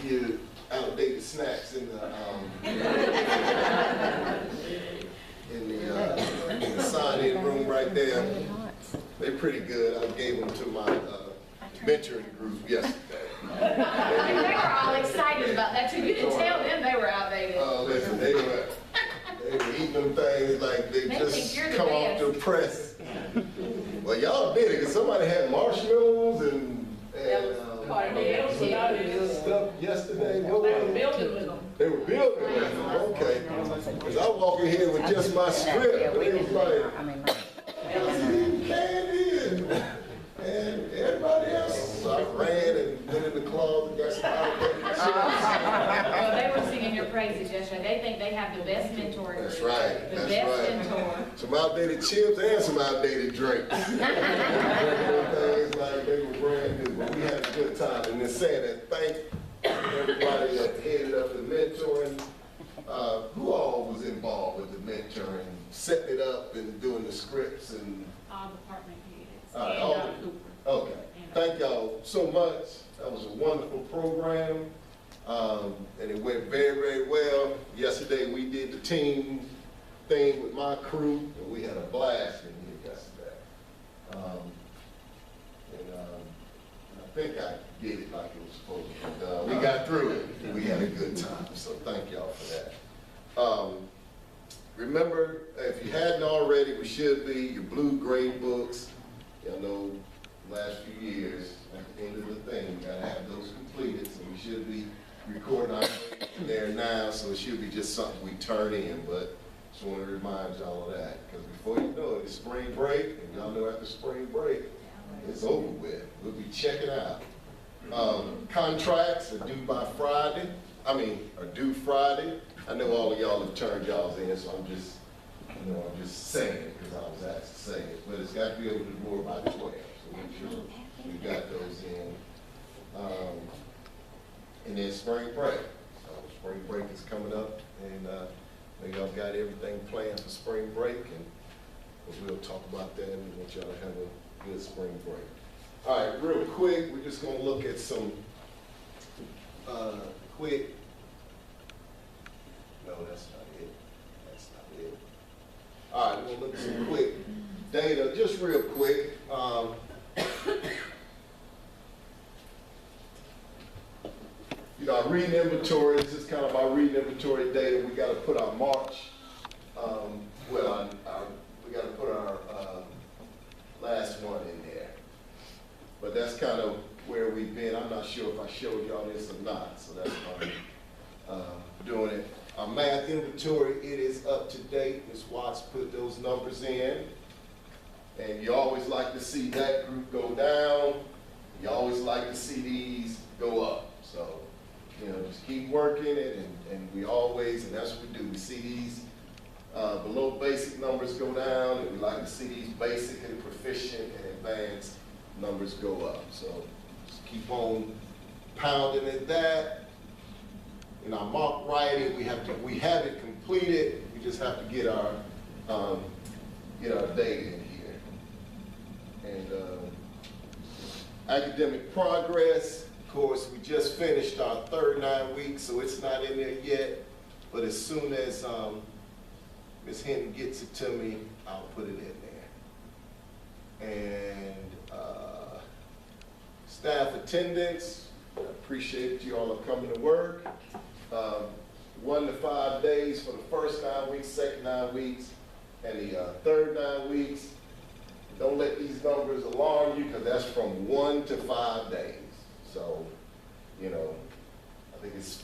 your outdated snacks in the sign-in room right there. They're pretty good. I gave them to my mentoring group yesterday. And they were all excited about that too. You didn't tell them they were outdated. Listen, they were eating them things like they They just think you're the come off the best. press. Well, y'all did it, because somebody had marshmallows and Part of it. stuff yesterday. They were building with them. They were building with them, okay. Because I walk in here with just my script, and they was like, candy and everybody else. So I ran and went in the closet, got some outdated Well, they were singing your praises yesterday. They think they have the best mentor. in That's group. right, The that's best right. mentor. Some outdated chips and some outdated drinks. Things like they were brand new, but we had a good time. And then saying that, thank everybody that headed up the mentoring. Who all was involved with the mentoring, setting it up and doing the scripts and? All department heads. All right, And all- Dr. Cooper. Okay, thank y'all so much. That was a wonderful program. And it went very, very well. Yesterday we did the team thing with my crew, and we had a blast in here yesterday. And I think I did it like it was supposed to be done. We got through it, and we had a good time, so thank y'all for that. Remember, if you hadn't already, we should be, your blue grade books. Y'all know, last few years, at the end of the thing, we gotta have those completed, so we should be recording our grades in there now, so it should be just something we turn in, but just wanna remind y'all of that, because before you know it, it's spring break, and y'all know after spring break, it's over with. We'll be checking out. Contracts are due by Friday, are due Friday. I know all of y'all have turned y'all's in, so I'm just saying it, because I was asked to say it, but it's got to be able to roar by 12, so make sure we got those in. And then spring break. Spring break is coming up, and y'all got everything planned for spring break, and we'll talk about that, and want y'all to have a good spring break. All right, real quick, we're just gonna look at some quick. No, that's not it. That's not it. All right, we're gonna look at some quick data, just real quick. Our reading inventory, this is kind of our reading inventory data. We got to put our March, we got to put our last one in there. But that's kind of where we've been. I'm not sure if I showed y'all this or not, so that's why I'm doing it. Our math inventory, it is up to date. Ms. Watts put those numbers in. And you always like to see that group go down. You always like to see these go up. So, just keep working it, and we always, and that's what we do. We see these below basic numbers go down, and we like to see these basic and proficient and advanced numbers go up. So just keep on pounding at that. In our mock writing, we have it completed. We just have to get our data in here. And academic progress. Of course, we just finished our third 9 weeks, so it's not in there yet. But as soon as Ms. Hinton gets it to me, I'll put it in there. And staff attendance, I appreciate you all are coming to work. 1 to 5 days for the first 9 weeks, second 9 weeks, and the third 9 weeks. Don't let these numbers alarm you, because that's from 1 to 5 days. So, I think it's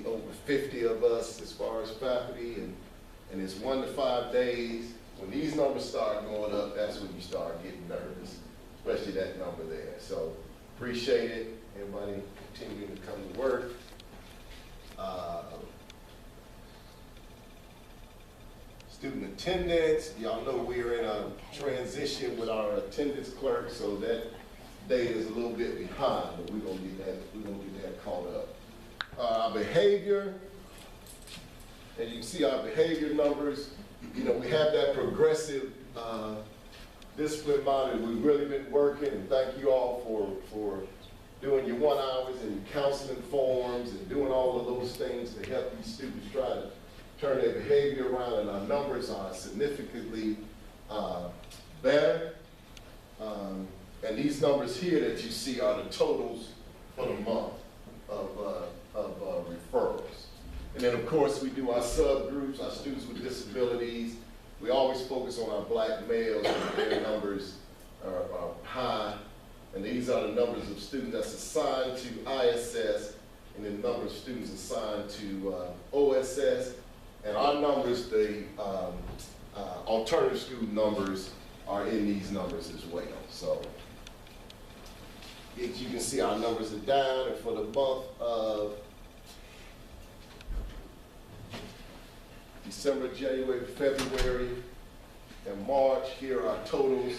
over 50 of us as far as faculty, and it's 1 to 5 days. When these numbers start going up, that's when you start getting nervous, especially that number there. So, appreciate it. Everybody continuing to come to work. Student attendance, y'all know we're in a transition with our attendance clerk, so that data is a little bit behind, but we're gonna get that caught up. Our behavior, and you can see our behavior numbers. We have that progressive discipline model. We've really been working, and thank you all for doing your 1 hours and your counseling forms and doing all of those things to help these students try to turn their behavior around, and our numbers are significantly better. And these numbers here that you see are the totals for the month of referrals. And then, of course, we do our subgroups, our students with disabilities. We always focus on our black males, and their numbers are high. And these are the numbers of students that's assigned to ISS, and then the number of students assigned to OSS. And our numbers, the alternative school numbers, are in these numbers as well. So, as you can see, our numbers are down, and for the month of December, January, February, and March, here are our totals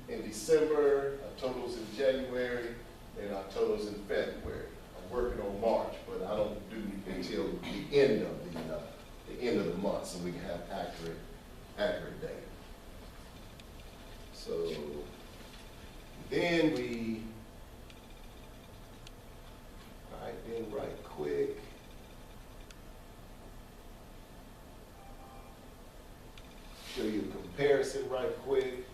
in December, our totals in January, and our totals in February. I'm working on March, but I don't do until the end of the month, so we can have accurate data. So then right quick. Show you a comparison right quick.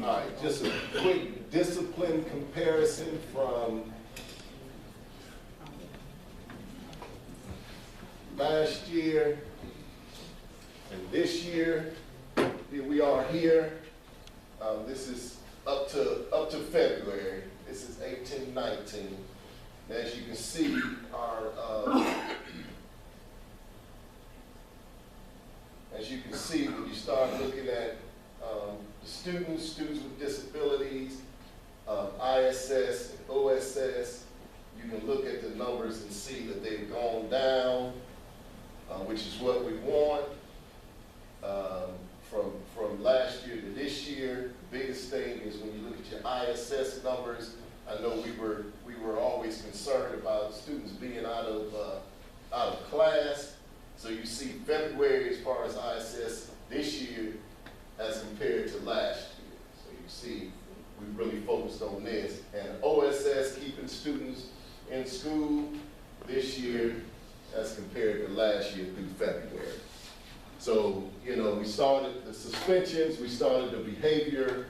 All right, just a quick discipline comparison from last year and this year. Here we are here. This is up to February. This is 18, 19. And as you can see, when you start looking at students with disabilities, ISS and OSS, you can look at the numbers and see that they've gone down, which is what we want. From last year to this year, the biggest thing is when you look at your ISS numbers. I know we were always concerned about students being out of class. So you see February as far as ISS this year as compared to last year. So you see we really focused on this. And OSS, keeping students in school this year as compared to last year through February. So, you know, we started the suspensions, we started the behavior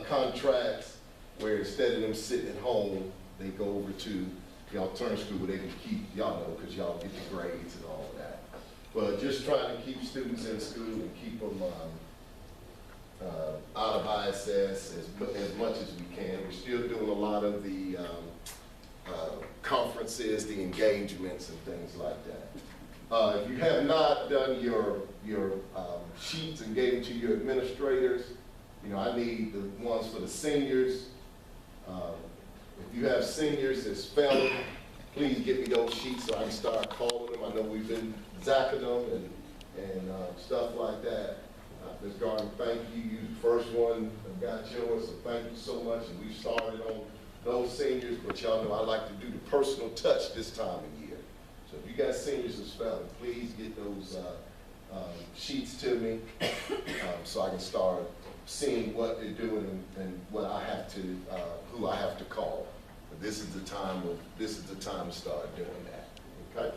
contracts, where instead of them sitting at home, they go over to the alternative school where they can keep, y'all know, because y'all get the grades and all of that. But just trying to keep students in school and keep them out of ISS as much as we can. We're still doing a lot of the conferences, the engagements and things like that. If you have not done your sheets and gave them to your administrators, you know, I need the ones for the seniors. If you have seniors that's failing, please get me those sheets so I can start calling them. I know we've been zapping them and stuff like that. Ms. Garden, thank you. You the first one that got yours, so thank you so much. And we've started on those seniors, but y'all know I like to do the personal touch this time of year. So if you got seniors that's failing, please get those sheets to me so I can start seeing what they're doing and what I have to, who I have to call. But this is the time to start doing that. Okay.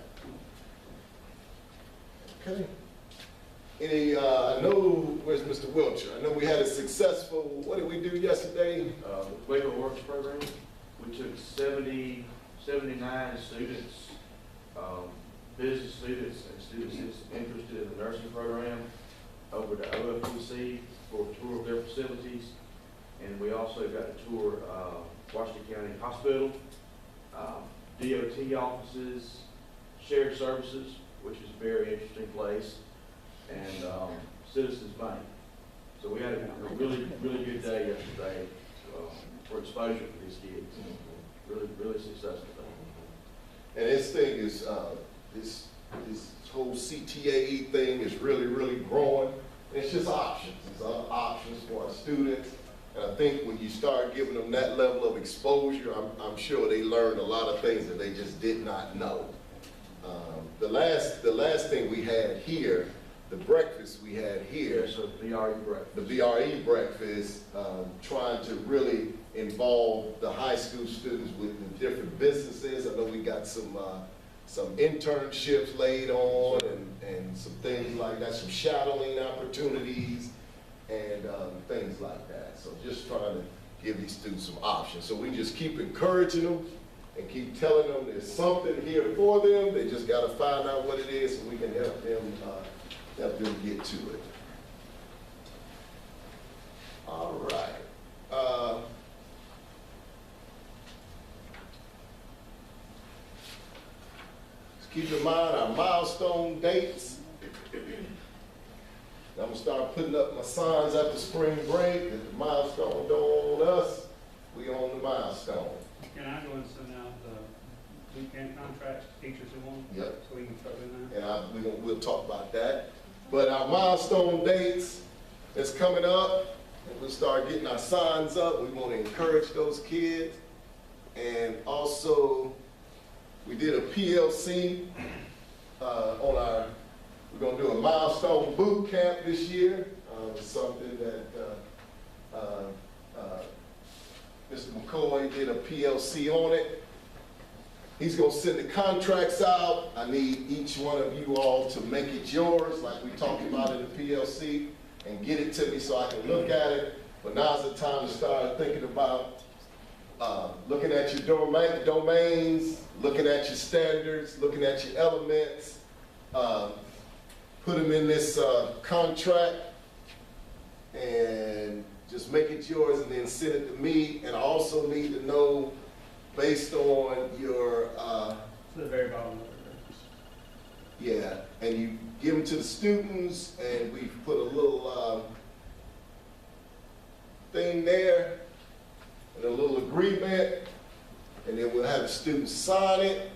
Okay. I know, where's Mr. Wiltshire? I know we had a successful, what did we do yesterday? Labor Works program. We took 79 students, business students and students interested in the nursing program over to OFPC for a tour of their facilities. And we also got to tour Washington County Hospital, DOT offices, shared services, which is a very interesting place, and Citizens Bank. So we had a really, really good day yesterday, for exposure for these kids. Really, really successful day. And this thing is, this whole CTAE thing is really, really growing. It's just options. It's other options for our students. And I think when you start giving them that level of exposure, I'm sure they learned a lot of things that they just did not know. The last thing we had here, the breakfast we had here, So BRE breakfast. the BRE breakfast, trying to really involve the high school students with the different businesses. I know we got some internships laid on and some things like that, some shadowing opportunities and things like that. So just trying to give these students some options. So we just keep encouraging them and keep telling them there's something here for them. They just got to find out what it is so we can help them get to it. All right. Keep in mind our milestone dates. I'm gonna start putting up my signs after spring break. If the milestone don't own us, we own the milestone. Can I go and send out the weekend contracts to teachers who want? Yep. So we can throw in there? And we'll talk about that. But our milestone dates is coming up, and we'll start getting our signs up. We want to encourage those kids. And also, we did a PLC we're gonna do a milestone boot camp this year. Something that Mr. McCoy did a PLC on it. He's gonna send the contracts out. I need each one of you all to make it yours, like we talked about in the PLC, and get it to me so I can look at it. But now's the time to start thinking about looking at your domains, looking at your standards, looking at your elements, put them in this contract, and just make it yours and then send it to me. And I also need to know, based on your, To the very bottom of it. yeah, and you give them to the students, and we put a little thing there, and a little agreement, and then we'll have the students sign it,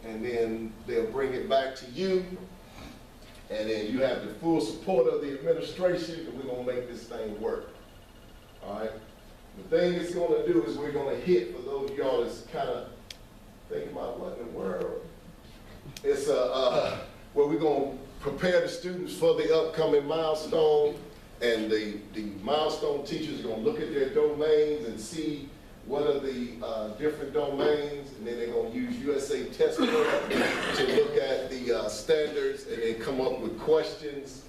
and then they'll bring it back to you, and then you have the full support of the administration, and we're gonna make this thing work, all right? The thing it's gonna do is we're gonna hit, for those of y'all that's kind of thinking about what in the world, it's where we're gonna prepare the students for the upcoming milestone, and the milestone teachers are gonna look at their domains and see what are the different domains, and then they're gonna use USA Test Prep to look at the standards and then come up with questions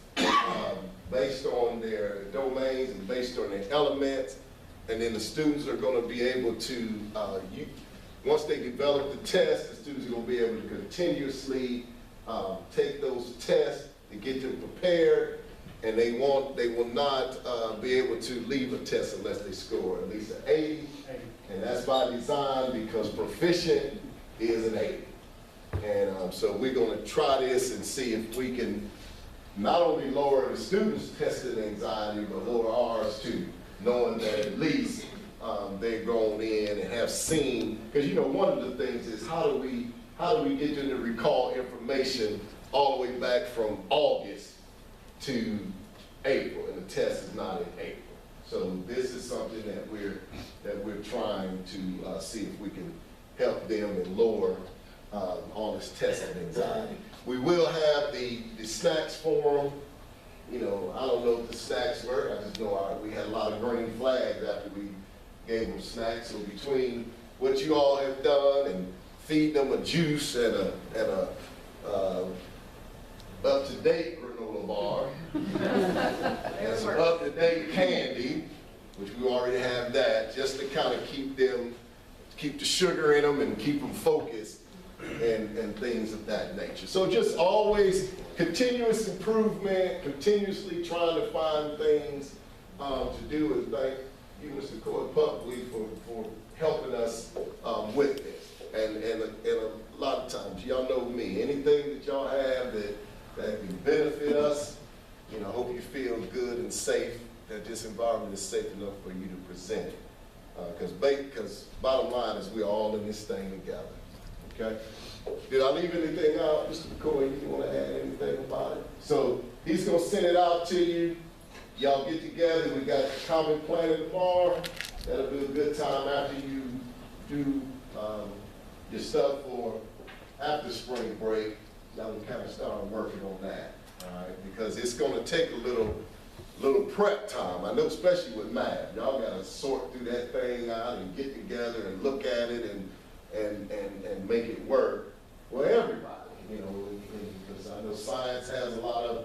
based on their domains and based on their elements. And then the students are gonna be able to, once they develop the test, the students are gonna be able to continuously take those tests to get them prepared. And they will not be able to leave a test unless they score at least an 80. And that's by design, because proficient is an 80. And so we're gonna try this and see if we can not only lower the students' testing anxiety, but lower ours too, knowing that at least they've gone in and have seen, because you know, one of the things is how do we get them to recall information all the way back from August to April, and the test is not in April. So this is something that we're trying to see if we can help them and lower all this testing anxiety. We will have the snacks for them. You know, I don't know if the snacks work. I just know we had a lot of green flags after we gave them snacks. So between what you all have done and feed them a juice and a up-to-date granola bar, and some up-to-date candy, which we already have that, just to kind of keep the sugar in them and keep them focused and things of that nature. So just always continuous improvement, continuously trying to find things to do, and thank you, Mr. Coy, publicly for helping us with this. And a lot of times, y'all know me, anything that y'all have that can benefit us, you know, I hope you feel good and safe, that this environment is safe enough for you to present it. Because bottom line is we're all in this thing together, okay? Did I leave anything out, Mr. McCoy? You want to add anything about it? So he's going to send it out to you. Y'all get together. We got common planning tomorrow. That'll be a good time after you do your stuff for after spring break. Y'all can kind of start working on that, all right? Because it's going to take a little prep time. I know, especially with math, y'all got to sort through that thing out and get together and look at it and make it work for everybody, you know, because I know science has a lot of,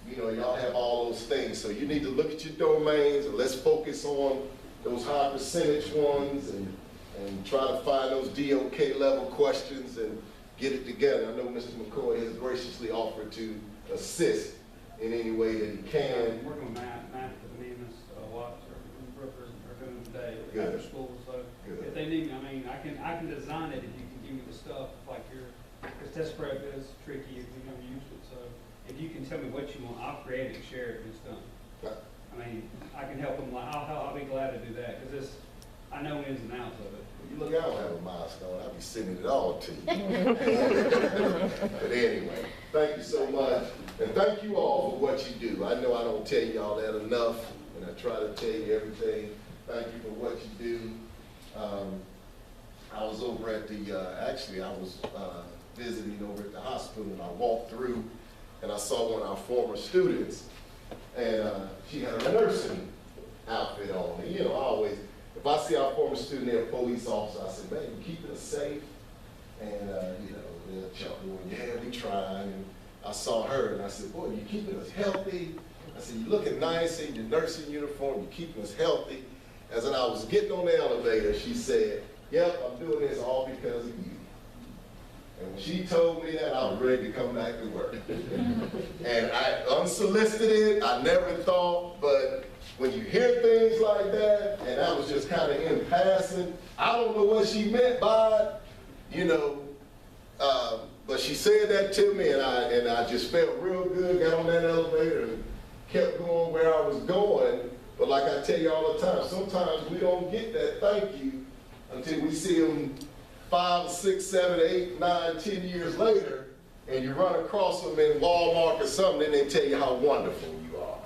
you know, y'all have all those things. So you need to look at your domains and let's focus on those high percentage ones and try to find those DOK level questions and get it together. I know Mr. McCoy has graciously offered to assist in any way that he can. We're going to math with me and Ms. Watts and Brooker are doing today Good. after school, so Good. if they need me, I mean, I can design it if you can give me the stuff, like because test prep is tricky if you've never used it, so if you can tell me what you want, I'll create it and share it and it's done. Right. I mean, I can help them, I'll be glad to do that, because I know ins and outs of it. You look, I don't have a milestone. I'll be sending it all to you. But anyway, thank you so much. And thank you all for what you do. I know I don't tell y'all that enough, and I try to tell you everything. Thank you for what you do. I was over at actually I was visiting over at the hospital, and I walked through, and I saw one of our former students, and she had a nursing outfit on. And, you know, if I see our former student there, a police officer, I say, man, you keeping us safe? And, you know, they'll chuckle, yeah, we trying. And I saw her, and I said, boy, you keeping us healthy? I said, you looking nice in your nursing uniform, you keeping us healthy? As I was getting on the elevator, she said, yep, I'm doing this all because of you. And when she told me that, I was ready to come back to work. And I unsolicited, I never thought, but when you hear things like that, and that was just kind of in passing, I don't know what she meant by it, you know, but she said that to me, and I just felt real good, got on that elevator and kept going where I was going. But like I tell you all the time, sometimes we don't get that thank you until we see them 5, 6, 7, 8, 9, 10 years later, and you run across them in Walmart or something, and they tell you how wonderful you are.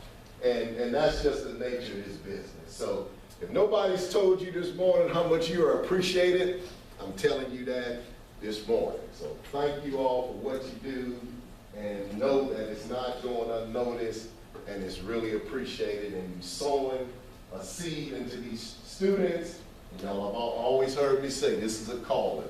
And that's just the nature of this business. So if nobody's told you this morning how much you are appreciated, I'm telling you that this morning. So thank you all for what you do, and know that it's not going unnoticed, and it's really appreciated, and you sowing a seed into these students. You know, I've always heard me say this is a calling.